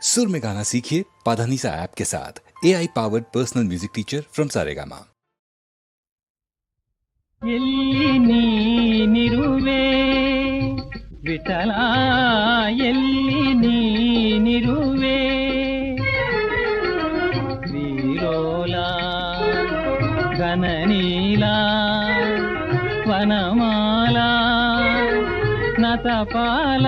सुर में गाना सीखिए पाधानीसा ऐप के साथ। AI powered personal music teacher from Saregama. ಎಲ್ಲಿ ನೀನಿರುವೆ ವಿಠಲ, ಎಲ್ಲಿ ನೀನಿರುವೆ ಶ್ರೀಲೋಲ ಘನನೀಲ ವನಮಾಲ ನತಪಾಲ,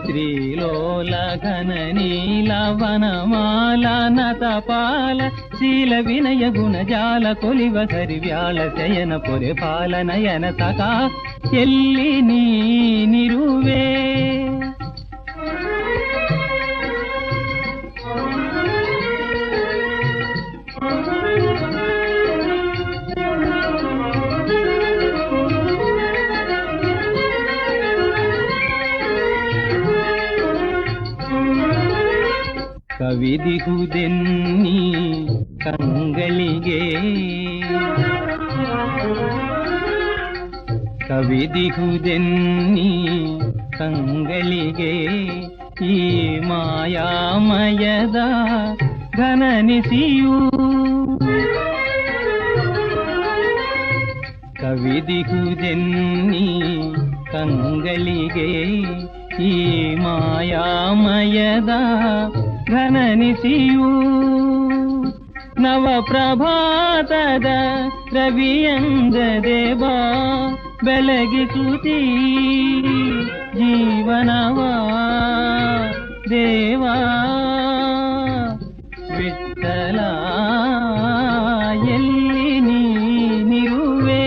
ಶ್ರೀಲೋಲ ಘನನೀಲ ವನಮಾಲ ನತಪಾಲ, ಶೀಲ ವಿನಯ ಗುಣಜಾಲ ಕೊಲಿವ ಸರಿವ್ಯಾಳ ಶಯನ ಪೊರೆ ಪಾಲ ನಯನ ಸಖ, ಎಲ್ಲಿ ನೀನಿರುವೆ ಕವಿದಿಹುದೆನ್ನಿ ಕಂಗಳಿಗೆ, ಕವಿದಿಹುದೆನ್ನಿ ಕಂಗಳಿಗೆ ಈ ಮಾಯಾಮಯದ ಘನನಿಸಿಯು, ಕವಿದಿಹುದೆನ್ನಿ ಕಂಗಳಿಗೆ ಈ ಮಾಯಾಮಯದ ಘನನಿಸಿಯು, ನವಪ್ರಭಾತದ ರವಿಯಂದ ದೇವ ಬೆಳಗಿಸುತ್ತೀ ಜೀವನವಾ ದೇವಾ ವಿಠಲ, ಎಲ್ಲಿ ನೀನಿರುವೆ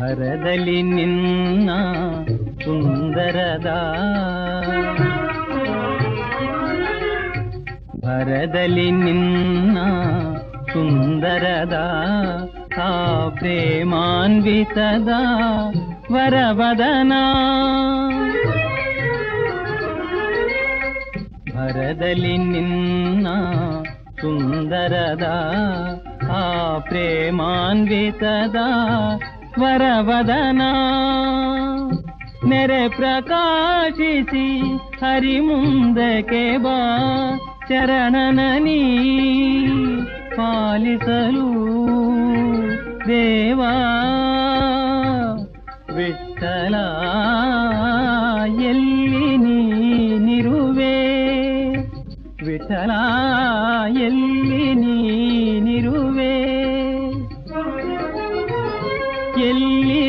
ಭರದಲ್ಲಿ ನಿನ್ನ ಸುಂದರದ, ಭರದಲ್ಲಿ ನಿನ್ನ ಸುಂದರದ ಆ ಪ್ರೇಮಾನ್ವಿತದ ವರವದನ, ಭರದಲ್ಲಿ ನಿನ್ನ ಸುಂದರದ ಆ ಪ್ರೇಮಾನ್ವಿತದ ವರವದನ, ನೆರೆ ಪ್ರಕಾಶಿಸಿ ಹರಿ ಮುಂದಕ್ಕೆ ಬಾ ಚರಣನನಿ ಪಾಲಿಸಲು ದೇವಾ ವಿಠಲ, ಎಲ್ಲಿ ನೀನಿರುವೆ ವಿಠಲ, ಎಲ್ಲಿ ನೀನಿರುವೆ ಎಲ್ಲಿ